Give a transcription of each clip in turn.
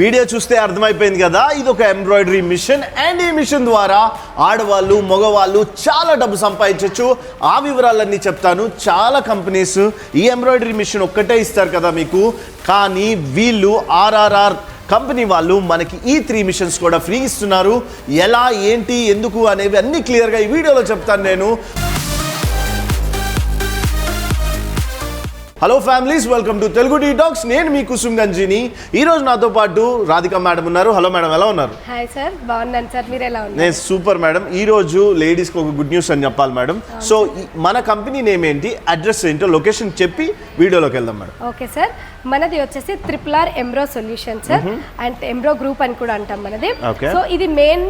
Video చూస్తే అర్థమైపోయింది కదా, ఇది ఒక ఎంబ్రాయిడరీ మిషన్ అండ్ ఈ మిషన్ ద్వారా ఆడవాళ్ళు మగవాళ్ళు చాలా డబ్బు సంపాదించవచ్చు. ఆ వివరాలన్నీ చెప్తాను. చాలా కంపెనీస్ ఈ ఎంబ్రాయిడరీ మిషన్ ఒక్కటే ఇస్తారు కదా మీకు, కానీ వీళ్ళు ఆర్ఆర్ఆర్ కంపెనీ వాళ్ళు మనకి ఈ 3 మిషన్స్ కూడా ఫ్రీ ఇస్తున్నారు. ఎలా ఏంటి ఎందుకు అనేవి అన్ని క్లియర్గా ఈ వీడియోలో చెప్తాను నేను. Hello families, welcome to Telugu detox. నేను మీ కుసుమ్ గంజిని. ఈ రోజు నాతో పాటు రాధిక మేడం ఉన్నారు. హలో మేడం, ఎలా ఉన్నారు? హాయ్ సార్, బాగున్నాను సార్, మీరు ఎలా ఉన్నారు? నేను సూపర్ మేడం. ఈ రోజు లేడీస్కి ఒక గుడ్ న్యూస్ అని చెప్పాలి మేడం. సో మన కంపెనీ నేమ్ ఏంటి, అడ్రస్ ఏంటో, లొకేషన్ చెప్పి వీడియోలోకి వెళ్దాం మేడం. ఓకే సార్, మనది వచ్చేసి RRR embryo solution sir, and embryo group అని కూడా అంటాం మనది. సో ఇది మెయిన్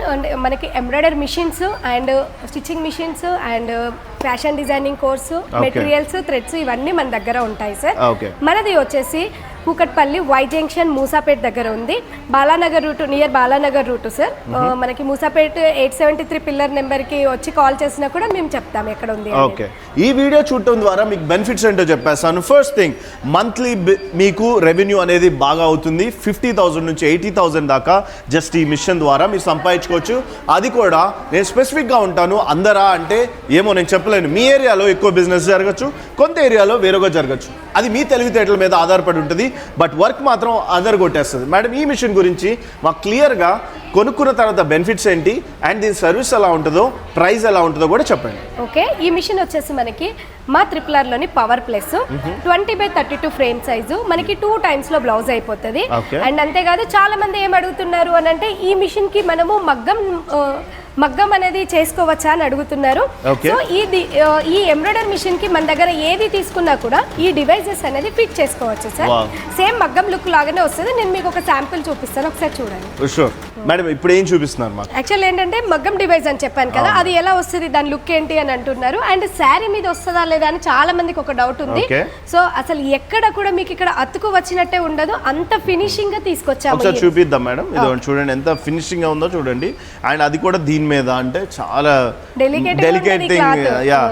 మనకి embroidery machines and stitching machines and fashion designing course, materials, threads ఇవన్నీ మన దగ్గర ఉంటాయి సార్. మనది వచ్చేసి కూకట్పల్లి వై జంక్షన్ మూసాపేట్ దగ్గర ఉంది. Balanagar route, near Balanagar route sir. మనకి మూసాపేట్ 873 పిల్లర్ నెంబర్కి వచ్చి కాల్ చేసినా కూడా మేము చెప్తాం ఎక్కడ ఉంది. ఓకే, ఈ వీడియో చూడటం ద్వారా మీకు బెనిఫిట్స్ ఏంటో చెప్పేస్తాను. ఫస్ట్ థింగ్, మంత్లీ మీకు రెవెన్యూ అనేది బాగా అవుతుంది. 50,000 నుంచి 80,000 దాకా జస్ట్ ఈ మిషన్ ద్వారా మీరు సంపాదించుకోవచ్చు. అది కూడా నేను స్పెసిఫిక్గా ఉంటాను. అందరా అంటే ఏమో నేను చెప్పలేను. మీ ఏరియాలో ఎక్కువ బిజినెస్ జరగచ్చు, కొంత ఏరియాలో వేరేగా జరగచ్చు. అది మీ తెలివితేటల మీద ఆధారపడి ఉంటుంది. బట్ వర్క్ మాత్రం అందరు కొట్టేస్తుంది. మేడం, ఈ మిషన్ గురించి మాకు క్లియర్గా కొనుక్కున్న తర్వాత బెనిఫిట్స్ ఏంటి అండ్ దీని సర్వీస్ ఎలా ఉంటుందో, ప్రైస్ ఎలా ఉంటుందో కూడా చెప్పండి. ఓకే, ఈ మిషన్ వచ్చేసి మనకి మా RRRలోని power plus 20x32 frame size, మనకి 2 times లో బ్లౌజ్ అయిపోతుంది. అండ్ అంతేకాదు చాలా మంది ఏం అడుగుతున్నారు అని అంటే, ఈ మిషన్ కి మనము మగ్గం అనేది చేసుకోవచ్చా అని అడుగుతున్నారు. సో ఈ ఎంబ్రాయిడరీ మిషన్ కి మన దగ్గర ఏది తీసుకున్నా కూడా ఈ డివైజెస్ అనేది ఫిట్ చేసుకోవచ్చు సార్. సేమ్ మగ్గం లుక్ లాగానే వస్తుంది. నేను మీకు ఒక శాంపిల్ చూపిస్తాను, ఒకసారి చూడండి. మేడం, ఇప్పుడు ఏం చూపిస్తున్నారు మాకు? యాక్చువల్ ఏంటంటే మగ్గం డివైస్ అని చెప్పాను కదా, అది ఎలా వస్తుంది, దాని లుక్ ఏంటి అని అంటున్నారు. అండ్ శారీ మీద వస్తుందా లేదా అని చాలా మందికి ఒక డౌట్ ఉంది. సో అసలు ఎక్కడ కూడా మీకు ఇక్కడ అతుకు వచ్చినట్టే ఉండదు, అంత ఫినిషింగ్ గా తీసుకొచ్చాము. చూపిద్దాం మేడం. ఇది చూడండి ఎంత ఫినిషింగ్ గా ఉందో చూడండి. అండ్ అది కూడా దీని మీద అంటే చాలా delicate thing. Yeah,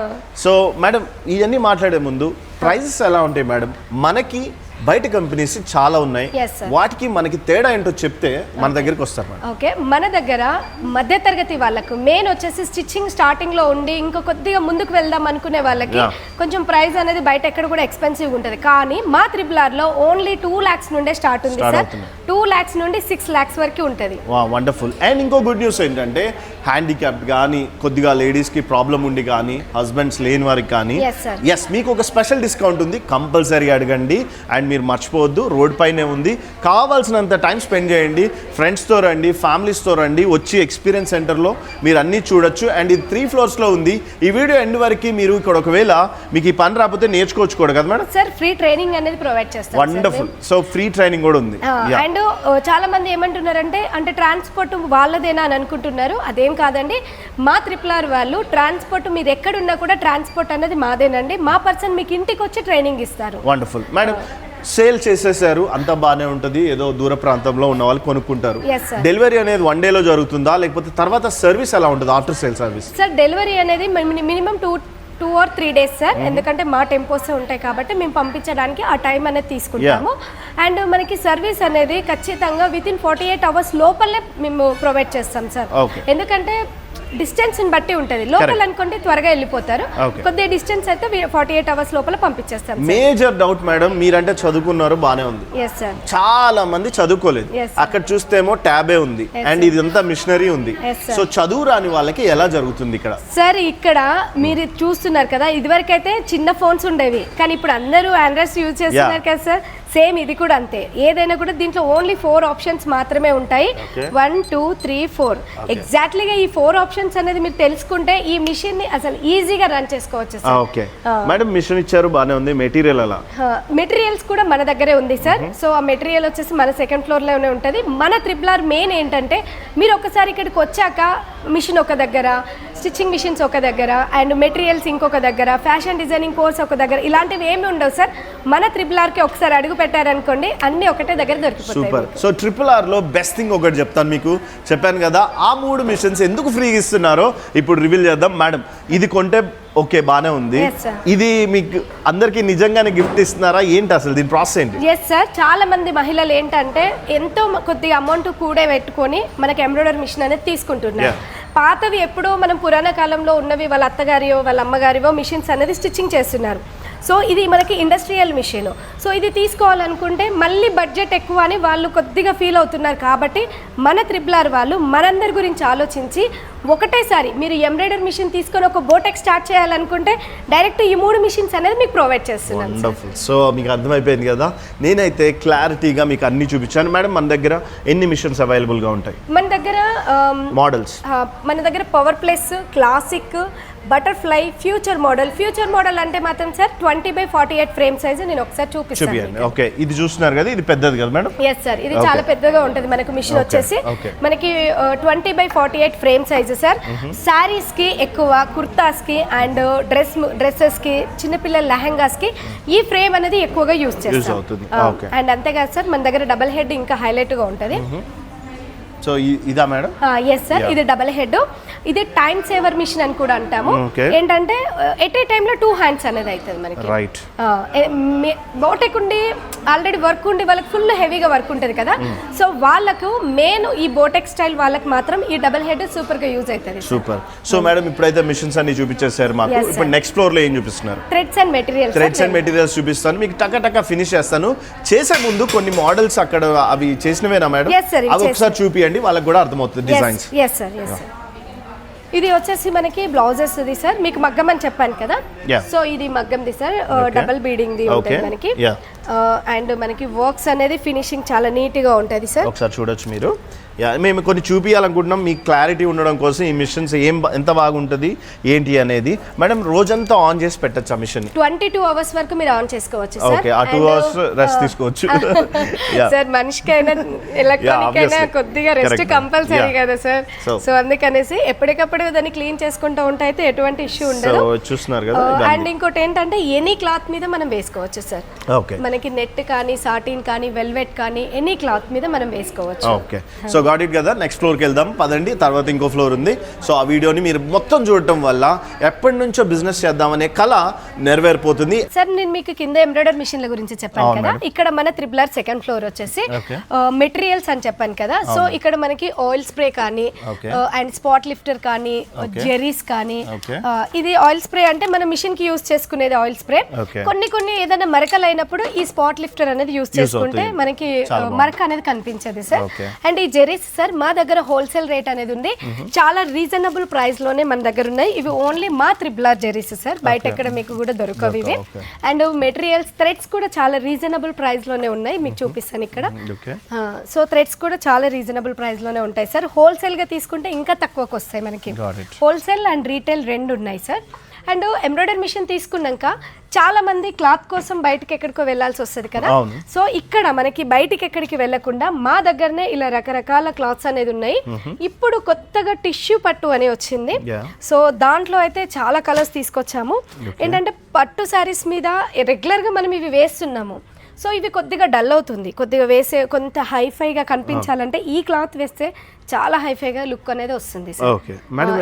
so madam ఇవన్నీ మాట్లాడే ముందు ప్రైజెస్ ఎలా ఉంటాయి మేడం? మనకి బయట కంపెనీస్ చాలా ఉన్నాయి, వాటికి మనకి తేడా ఏంటో చెప్తే మన దగ్గరికి వస్తారు మేడం. ఓకే, మన దగ్గర మధ్య తరగతి వాళ్ళకు మెయిన్ వచ్చేసి స్టిచ్చింగ్ స్టార్టింగ్ లో ఉండి ఇంకా కొద్దిగా ముందుకు వెళ్దాం అనుకునే వాళ్ళకి కొంచెం ప్రైస్ అనేది బయట ఎక్కడ కూడా ఎక్స్పెన్సివ్ ఉంటుంది. కానీ మా RRRలో ఓన్లీ 2 lakhs నుండే స్టార్ట్ ఉంది సార్. 2 lakhs నుండి 6 lakhs వరకు ఉంటుంది. వండర్ఫుల్. అండ్ ఇంకో గుడ్ న్యూస్ ఏంటంటే, హ్యాండిక్యాప్డ్ కానీ, కొద్దిగా లేడీస్ కి ప్రాబ్లం ఉండి కానీ, హస్బెండ్స్ లేని వారికి కానీ, ఎస్ మీకు ఒక స్పెషల్ డిస్కౌంట్ ఉంది. కంపల్సరీ అడగండి. అండ్ మీరు మర్చిపోవద్దు, రోడ్ పైనే ఉంది. కావాల్సినంత టైం స్పెండ్ చేయండి. ఫ్రెండ్స్తో రండి, ఫ్యామిలీస్తో రండి. వచ్చి ఎక్స్పీరియన్స్ సెంటర్లో మీరు అన్నీ చూడొచ్చు. అండ్ ఇది 3 floors లో ఉంది. ఈ వీడియో ఎండ్ వరకు మీరు ఇక్కడ ఒకవేళ మీకు ఈ పని రాకపోతే నేర్చుకోవచ్చు కూడా కదా మేడం? సార్, ఫ్రీ ట్రైనింగ్ అనేది ప్రొవైడ్ చేస్తాం. వండర్ఫుల్. సో ఫ్రీ ట్రైనింగ్ కూడా ఉంది. అండ్ చాలా మంది ఏమంటున్నారంటే, అంటే ట్రాన్స్పోర్ట్ వాళ్ళదేనా అని అనుకుంటున్నారు. అదేం కాదండి, మా RRR వాళ్ళు ట్రాన్స్పోర్ట్ మీరు ఎక్కడున్నా కూడా ట్రాన్స్పోర్ట్ అనేది మాదేనండి. మా పర్సన్ మీకు ఇంటికి వచ్చి ట్రైనింగ్ ఇస్తారు. Wonderful madam. సేల్ చేసేసారు, అంతా బాగానే ఉంటుంది. ఏదో దూర ప్రాంతంలో ఉన్న వాళ్ళు కొనుక్కుంటారు. డెలివరీ అనేది 1 day జరుగుతుందా, లేకపోతే తర్వాత సర్వీస్ ఎలా ఉంటుంది, after sale service? Sir, delivery అనేది మినిమం 2 or 3 days సార్. ఎందుకంటే మా టెంపోస్ ఉంటాయి కాబట్టి మేము పంపించడానికి ఆ టైం అనేది తీసుకుంటాము. అండ్ మనకి సర్వీస్ అనేది ఖచ్చితంగా within 48 hours లోపలే మేము ప్రొవైడ్ చేస్తాం సార్. ఎందుకంటే డిస్టెన్స్ బట్టి ఉంటుంది. లోకల్ అనుకుంటే త్వరగా వెళ్ళిపోతారు, కొద్దిగా డిస్టెన్స్ అయితే 48 hours లోపల పంపించేస్తాం. మేజర్ డౌట్ మేడం, మీరంటే చదువుకున్నారు, బానే ఉంది. చాలా మంది చదువుకోలేదు. అక్కడ చూస్తేమో ట్యాబే ఉంది అండ్ ఇదంతా మిషనరీ ఉంది. సో చదువు రాని వాళ్ళకి ఎలా జరుగుతుంది ఇక్కడ? సార్, ఇక్కడ మీరు చూస్తున్నారు కదా, ఇదివరకైతే చిన్న ఫోన్స్ ఉండేవి, కానీ ఇప్పుడు అందరూ ఆండ్రాయిడ్స్ యూజ్ చేస్తున్నారు కదా సార్. సేమ్ ఇది కూడా అంతే. ఏదైనా కూడా దీంట్లో ఓన్లీ 4 options మాత్రమే ఉంటాయి. 1 2 3 4 ఎగ్జాక్ట్లీగా ఈ 4 options అనేది మీరు తెలుసుకుంటే ఈ మిషన్ ని అసలు ఈజీగా రన్ చేసుకోవచ్చు సార్. ఓకే మేడం, మిషన్ ఇచ్చారు, బానే ఉంది. మెటీరియల్ ఎలా? మెటీరియల్స్ కూడా మన దగ్గరే ఉంది సార్. సో ఆ మెటీరియల్ వచ్చేసి మన 2nd floor లోనే ఉంటుంది. మన RRR మెయిన్ ఏంటంటే, మీరు ఒకసారి ఇక్కడికి వచ్చాక మిషన్ ఒక దగ్గర, స్టిచ్చింగ్ మిషన్స్ ఒక దగ్గర, అండ్ మెటీరియల్స్ ఇంకొక దగ్గర, ఫ్యాషన్ డిజైనింగ్ కోర్స్ ఒక దగ్గర, ఇలాంటివి ఏమి ఉండవు సార్. మన RRRకి ఒకసారి అడుగు పెట్టారనుకోండి, అన్ని ఒకటే దగ్గర దొరికిపోతాయి. సూపర్. సో RRRలో బెస్ట్ థింగ్ ఒకటి చెప్తాను మీకు. చెప్పాను కదా, ఆ 3 మిషన్స్ ఎందుకు ఫ్రీగా ఇస్తున్నారో ఇప్పుడు రివీల్ చేద్దాం. మేడం, ఇది కొంటే ఓకే బానే ఉంది. Yes, sir. ఇది మీకు అందరికి నిజంగానే గిఫ్ట్ ఇస్తున్నారా ఏంటి అసలు దీని ప్రాసెస్ ఏంటి? ఎస్ సార్, చాలా మంది మహిళలు ఏంటంటే ఎంతో కొద్దిగా అమౌంట్ కూడా పెట్టుకొని మనకి ఎంబ్రాయిడరీ మిషన్ అనేది తీసుకుంటున్నారు. పాతవి ఎప్పుడో మనం పురాణ కాలంలో ఉన్నవి వాళ్ళ అత్తగారియో వాళ్ళ అమ్మగారియో మిషన్స్ అనేది స్టిచ్చింగ్ చేస్తున్నారు. సో ఇది మనకి ఇండస్ట్రియల్ మిషన్. సో ఇది తీసుకోవాలనుకుంటే మళ్ళీ బడ్జెట్ ఎక్కువ అని వాళ్ళు కొద్దిగా ఫీల్ అవుతున్నారు. కాబట్టి మన త్రిబుల్ వాళ్ళు మనందరి గురించి ఆలోచించి ఒకటేసారి మీరు ఎంబ్రాయిడరీ మిషన్ తీసుకొని ఒక బోటెక్ స్టార్ట్ చేయాలనుకుంటే డైరెక్ట్ ఈ 3 మిషన్స్ అనేది మీకు ప్రొవైడ్ చేస్తున్నాను. వండర్ఫుల్. సో మీకు అర్థమైపోయింది కదా, నేనైతే క్లారిటీగా మీకు అన్ని చూపించాను. మేడం మన దగ్గర ఎన్ని మిషన్స్ అవైలబుల్గా ఉంటాయి? మన దగ్గర మోడల్స్ మన దగ్గర power plus, classic, butterfly, future model అంటే మాత్రం సార్ 20x48 ఫ్రేమ్ సైజు నేను ఒకసారి చూపిస్తాను. ఓకే, ఇది చూస్తున్నారు కదా, ఇది పెద్దది కదా మేడం? ఎస్ సార్, ఇది చాలా పెద్దగా ఉంటుంది మనకు మిషన్ వచ్చేసి. మనకి 20x48 frame size sir. Saris కి ఎక్కువ, కుర్తాస్ కి అండ్ డ్రెస్సెస్ కి, చిన్నపిల్లల లెహంగాస్ కి ఈ ఫ్రేమ్ అనేది ఎక్కువగా యూజ్ చేస్తాం. అండ్ అంతేకాదు సార్, మన దగ్గర డబల్ హెడ్ ఇంకా హైలైట్ గా ఉంటుంది. సో ఇదా మేడం? ఎస్ సార్, ఇది డబల్ హెడ్. ఇది టైం సేవర్ మిషన్ అని కూడా అంటాము. ఏంటంటే ఎట్ ఏ టైంలో 2 హ్యాండ్స్ అనేది అవుతుంది మనకి. రైట్. బోటెక్ ఉండి ఆల్రెడీ వర్క్ ఉండి వాళ్ళకి ఫుల్ హెవీగా వర్క్ ఉంటుంది కదా, సో వాళ్ళకు మెయిన్ ఈ బోటెక్ స్టైల్ వాళ్ళకి మాత్రం ఈ డబల్ హెడ్ సూపర్ గా యూజ్ అవుతుంది. సూపర్. సో మేడం ఇప్పుడైతే మిషన్స్ అన్ని చూపించేసారు మాకు. ఇప్పుడు నెక్స్ట్ ఫ్లోర్ లో ఏం చూపిస్తున్నారు? థ్రెడ్స్ అండ్ మెటీరియల్స్ చూపిస్తాను. మీకు టక ఫినిష్ చేస్తాను. చేసే ముందు కొన్ని మోడల్స్ అక్కడ అవి చేసినవేనా మేడం? అవి ఒకసారి చూపియండి, వాళ్ళకి కూడా అర్థమవుతుంది డిజైన్స్. Yes sir. ఇది వచ్చేసి మనకి బ్లౌజెస్ ఇది సార్. మీకు మగ్గం అని చెప్పాను కదా, సో ఇది మగ్గంది సార్. డబుల్ బీడింగ్ ది ఉంటుంది మనకి. అండ్ మనకి వర్క్స్ అనేది ఫినిషింగ్ చాలా నీట్ గా ఉంటుంది సార్. ఒకసారి చూడొచ్చు మీరు. మేము కొన్ని చూపించాలనుకుంటున్నాం మీకు క్లారిటీ ఉండడం కోసం. ఈ మిషన్స్ ఎంత బాగుంటుంది ఏంటి అనేది. మేడం రోజంతా ఆన్ చేసి పెట్టచ్చు ఆ మిషన్? 22 అవర్స్ వరకు మీరు ఆన్ చేసుకోవచ్చు సార్. ఓకే, ఆ 2 అవర్స్ రెస్ట్ తీసుకోవచ్చు సార్. మనిషికైనా ఎలక్ట్రానిక్ అయినా కొద్దిగా రెస్ట్ కంపల్సరీ కదా సార్. సో అందుకనేసి ఎప్పటికప్పుడు దాన్ని క్లీన్ చేసుకుంటూ ఉంటే అయితే ఎటువంటి ఇష్యూ ఉండదు. చూస్తున్నారు కదా. అండ్ ఇంకోటి ఏంటంటే ఎనీ క్లాత్ మీద మనం వేసుకోవచ్చు సార్. మనకి నెట్ కానీ, సాటిన్ కానీ, వెల్వెట్ కానీ ఎనీ క్లాత్ మీద మనం వేసుకోవచ్చు. ఓకే, సో గాట్ ఇట్ కదా. నెక్స్ట్ ఫ్లోర్కి వెళ్దాం పదండి. తర్వాత ఇంకో ఫ్లోర్ ఉంది. సో ఆ వీడియోని మీరు మొత్తం చూడటం వల్ల ఎప్పటి నుంచో బిజినెస్ చేద్దామనే కళ నెరవేరిపోతుంది. సార్ నేను మీకు కింద ఎంబ్రాయిడరీ మిషన్ల గురించి చెప్పాను కదా, ఇక్కడ మన త్రిబుల్ సెకండ్ ఫ్లోర్ వచ్చేసి మెటీరియల్స్ అని చెప్పాను కదా. సో ఇక్కడ మనకి ఆయిల్ స్ప్రే కానీ అండ్ స్పాట్ లిఫ్టర్ కానీ, జెరీస్ కానీ. ఇది ఆయిల్ స్ప్రే అంటే మన మిషన్ కి యూజ్ చేసుకునేది ఆయిల్ స్ప్రే. కొన్ని ఏదైనా మరకలు అయినప్పుడు ఈ స్పాట్ లిఫ్టర్ అనేది యూజ్ చేసుకుంటే మనకి మరక అనేది కనిపించదు సార్. అండ్ ఈ జెరీస్ సార్ మా దగ్గర హోల్సేల్ రేట్ అనేది ఉంది. చాలా రీజనబుల్ ప్రైస్ లోనే మన దగ్గర ఉన్నాయి. ఇవి ఓన్లీ మా త్రిబుల్ జెరీస్ సార్, బయట ఎక్కడ మీకు కూడా దొరకవు ఇవి. అండ్ మెటీరియల్స్ థ్రెడ్స్ కూడా చాలా రీజనబుల్ ప్రైస్ లోనే ఉన్నాయి. మీకు చూపిస్తాను ఇక్కడ. సో థ్రెడ్స్ కూడా చాలా రీజనబుల్ ప్రైస్ లోనే ఉంటాయి సార్. హోల్సేల్ గా తీసుకుంటే ఇంకా తక్కువకి వస్తాయి మనకి. హోల్సేల్ అండ్ రీటైల్ రెండు ఉన్నాయి సార్. అండ్ ఎంబ్రాయిడరీ మిషన్ తీసుకున్నాక చాలా మంది క్లాత్ కోసం బయటకి ఎక్కడికో వెళ్ళాల్సి వస్తుంది కదా. సో ఇక్కడ మనకి బయటికి ఎక్కడికి వెళ్ళకుండా మా దగ్గరనే ఇలా రకరకాల క్లాత్స్ అనేది ఉన్నాయి. ఇప్పుడు కొత్తగా టిష్యూ పట్టు అని వచ్చింది. సో దాంట్లో అయితే చాలా కలర్స్ తీసుకొచ్చాము. ఏంటంటే పట్టు శారీస్ మీద రెగ్యులర్ గా మనం ఇవి వేస్తున్నాము. సో ఇవి కొద్దిగా డల్ అవుతుంది, కొద్దిగా వేసే కొంత హైఫైగా కనిపించాలంటే ఈ క్లాత్ వేస్తే చాలా హైఫైగా లుక్ అనేది వస్తుంది.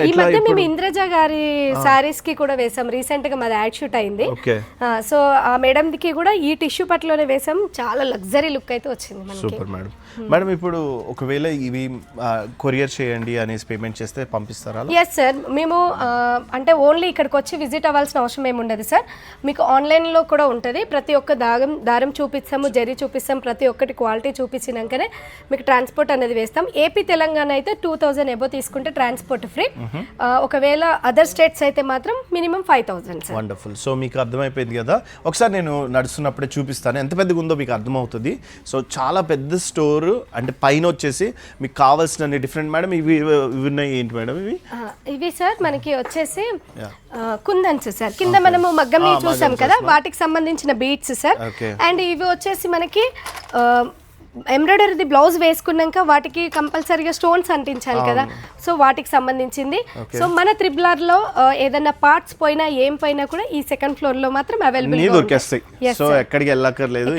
ఈ మధ్య మేము ఇంద్రజ గారి సారీస్ కి కూడా వేసాం. రీసెంట్ గా మాది యాడ్ షూట్ అయింది. సో ఆ మేడం కి కూడా ఈ టిష్యూ పట్టులోనే వేసాం. చాలా లగ్జరీ లుక్ అయితే వచ్చింది మనకి. మేడం ఇప్పుడు ఒకవేళ ఇవి కొరియర్ చేయండి అనేసి పేమెంట్ చేస్తే పంపిస్తారా? ఎస్ సార్, మేము అంటే ఓన్లీ ఇక్కడికి వచ్చి విజిట్ అవ్వాల్సిన అవసరం ఏమి ఉండదు సార్. మీకు ఆన్లైన్ లో కూడా ఉంటుంది. ప్రతి ఒక్క దారం చూపిస్తాము, జరీ చూపిస్తాం, ప్రతి ఒక్కటి క్వాలిటీ చూపించినాకనే మీకు ట్రాన్స్పోర్ట్ అనేది వేస్తాం. ఏపీ తెలంగాణ అయితే 2000 ఎబో తీసుకుంటే ట్రాన్స్పోర్ట్ ఫ్రీ. ఒకవేళ అదర్ స్టేట్స్ అయితే మాత్రం మినిమం 5000 సార్. వండర్ఫుల్. సో మీకు అర్థమైపోయింది కదా. ఒకసారి నేను నడుస్తున్నప్పుడే చూపిస్తాను ఎంత పెద్దగా ఉందో మీకు అర్థమవుతుంది. సో చాలా పెద్ద స్టోర్. అంటే పైన వచ్చేసి మీకు కావాల్సిన డిఫరెంట్. మేడం ఇవి ఉన్నాయి ఏంటి మేడం? ఇవి సార్ మనకి వచ్చేసి కుందన్స్ సార్. కింద మనము మగ్గం చూసాం కదా, వాటికి సంబంధించిన బీట్స్ సార్. అండ్ ఇవి వచ్చేసి మనకి ఎంబ్రాయిడరీ బ్లౌజ్ వేసుకున్నాక వాటికి కంపల్సరీగా స్టోన్స్ అంటించాలి కదా, సో వాటికి సంబంధించింది. సో మన త్రిబులర్ లో ఏదైనా పార్ట్స్ పోయినా ఏం పోయినా కూడా ఈ సెకండ్ ఫ్లోర్ లో మాత్రం అవైలబుల్ దొరికేస్తాయి. సో ఎక్కడికి వెళ్ళక్కర్లేదు.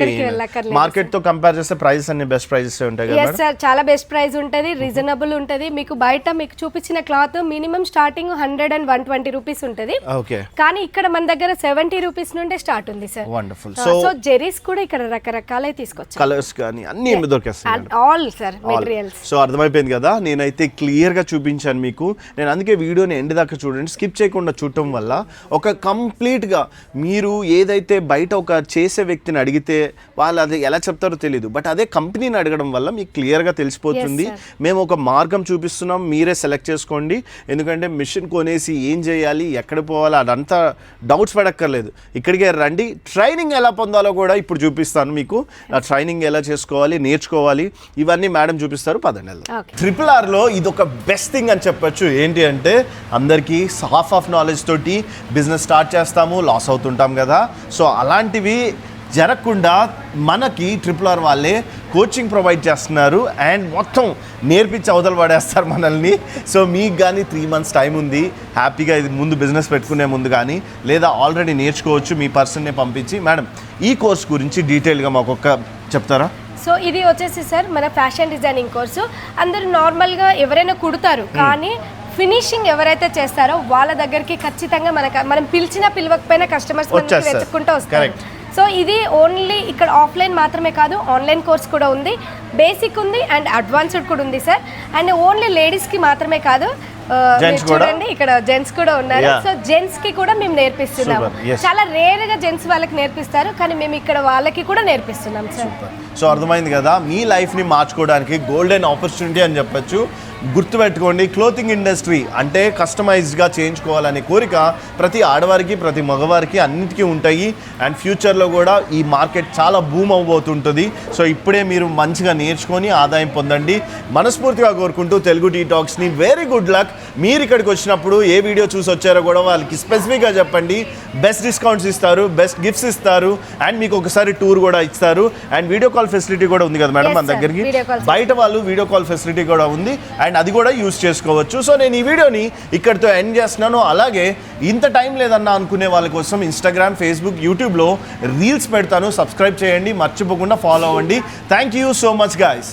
మార్కెట్ తో కంపేర్ చేస్తే ప్రైస్ అన్ని బెస్ట్ ప్రైజెస్ ఉంటాయి కదా? yes sir, చాలా బెస్ట్ ప్రైస్ ఉంటది, రీజనబుల్ ఉంటది. మీకు బయట మీకు చూపించిన cloth minimum starting 100 and 120 rupees ఉంటది, కానీ ఇక్కడ మన దగ్గర 70 రూపీస్ నుండే స్టార్ట్ ఉంది సార్. వండర్ఫుల్. సో జెరీస్ కూడా ఇక్కడ రకరకాలై తీసుకొచ్చాం, కలర్స్ కానీ అన్ని దొరికేస్తాయి ఆల్ సార్ మెటీరియల్స్. సో అర్థమైపోయింది కదా, నేనైతే క్లియర్ గా చూపించాను మీకు. నేను అందుకే వీడియోని ఎండ్ దాకా చూడండి, స్కిప్ చేయకుండా చూడటం వల్ల ఒక కంప్లీట్ గా మీరు ఏదైతే బయట ఒక చేసే వ్యక్తిని అడిగితే వాళ్ళు అది ఎలా చెప్తారో తెలియదు, బట్ అదే కంపెనీని అడగడం వల్ల మీకు క్లియర్ గా తెలిసిపోతుంది. మేము ఒక మార్గం చూపిస్తున్నాం, మీరే సెలెక్ట్ చేసుకోండి. ఎందుకంటే మిషన్ కొనేసి ఏం చేయాలి, ఎక్కడ పోవాలి అదంతా డౌట్స్ పడక్కర్లేదు. ఇక్కడికే రండి, ట్రైనింగ్ ఎలా పొందాలో కూడా ఇప్పుడు చూపిస్తాను మీకు. ఆ ట్రైనింగ్ ఎలా చేసుకోవాలి, నేర్చుకోవాలి, ఇవన్నీ మేడం చూపిస్తారు. పదండి. ట్రిపుల్ ఆర్ లో ఇది ఒక బెస్ట్ థింగ్ అని చెప్పొచ్చు. ఏంటి అంటే అందరికీ హాఫ్ ఆఫ్ నాలెడ్జ్ తోటి బిజినెస్ స్టార్ట్ చేస్తాము, లాస్ అవుతుంటాం కదా. సో అలాంటివి జరగకుండా మనకి ట్రిపుల్ ఆర్ వాళ్ళే కోచింగ్ ప్రొవైడ్ చేస్తున్నారు అండ్ మొత్తం నేర్పించి అవతల పడేస్తారు మనల్ని. సో మీకు కానీ 3 months టైం ఉంది, హ్యాపీగా ఇది ముందు బిజినెస్ పెట్టుకునే ముందు కానీ, లేదా ఆల్రెడీ నేర్చుకోవచ్చు మీ పర్సన్నే పంపించి. మేడం ఈ కోర్స్ గురించి డీటెయిల్గా మాకు ఒక చెప్తారా? సో ఇది వచ్చేసి సార్ మన ఫ్యాషన్ డిజైనింగ్ కోర్సు. అందరూ నార్మల్గా ఎవరైనా కుడతారు, కానీ ఫినిషింగ్ ఎవరైతే చేస్తారో వాళ్ళ దగ్గరికి ఖచ్చితంగా మనం పిలవకపోయినా కస్టమర్స్ వెతుక్కుంటూ వస్తారు. సో ఇది ఓన్లీ ఇక్కడ ఆఫ్లైన్ మాత్రమే కాదు, ఆన్లైన్ కోర్స్ కూడా ఉంది, బేసిక్ ఉంది అండ్ అడ్వాన్స్డ్ కూడా ఉంది సార్. అండ్ ఓన్లీ లేడీస్కి మాత్రమే కాదు, చూడండి ఇక్కడ జెంట్స్ కూడా ఉన్నారు. సో జెంట్స్ కి కూడా మేము నేర్పిస్తున్నాము. చాలా రేర్ గా జెంట్స్ వాళ్ళకి నేర్పిస్తారు, కానీ మేము ఇక్కడ వాళ్ళకి కూడా నేర్పిస్తున్నాం సార్. సో అర్థమైంది కదా, మీ లైఫ్ ని మార్చుకోవడానికి గోల్డెన్ ఆపర్చునిటీ అని చెప్పొచ్చు. గుర్తుపెట్టుకోండి, క్లోతింగ్ ఇండస్ట్రీ అంటే కస్టమైజ్డ్గా చేయించుకోవాలనే కోరిక ప్రతి ఆడవారికి ప్రతి మగవారికి అన్నిటికీ ఉంటాయి. అండ్ ఫ్యూచర్లో కూడా ఈ మార్కెట్ చాలా బూమ్ అవ్వబోతుంటుంది. సో ఇప్పుడే మీరు మంచిగా నేర్చుకొని ఆదాయం పొందండి మనస్ఫూర్తిగా కోరుకుంటూ తెలుగు టీ టాక్స్ని వెరీ గుడ్ లక్. మీరు ఇక్కడికి వచ్చినప్పుడు ఏ వీడియో చూసి వచ్చారో కూడా వాళ్ళకి స్పెసిఫిక్గా చెప్పండి. బెస్ట్ డిస్కౌంట్స్ ఇస్తారు, బెస్ట్ గిఫ్ట్స్ ఇస్తారు అండ్ మీకు ఒకసారి టూర్ కూడా ఇస్తారు. అండ్ వీడియో కాల్ ఫెసిలిటీ కూడా ఉంది కదా మేడం మన దగ్గరికి. బయట వాళ్ళు వీడియో కాల్ ఫెసిలిటీ కూడా ఉంది అండ్ అది కూడా యూజ్ చేసుకోవచ్చు. సో నేను ఈ వీడియోని ఇక్కడితో ఎండ్ చేస్తున్నాను. అలాగే ఇంత టైం లేదన్నా అనుకునే వాళ్ళ కోసం ఇన్స్టాగ్రామ్, ఫేస్బుక్, యూట్యూబ్లో రీల్స్ పెడతాను, సబ్స్క్రైబ్ చేయండి, మర్చిపోకుండా ఫాలో అవ్వండి. Thank you so much guys.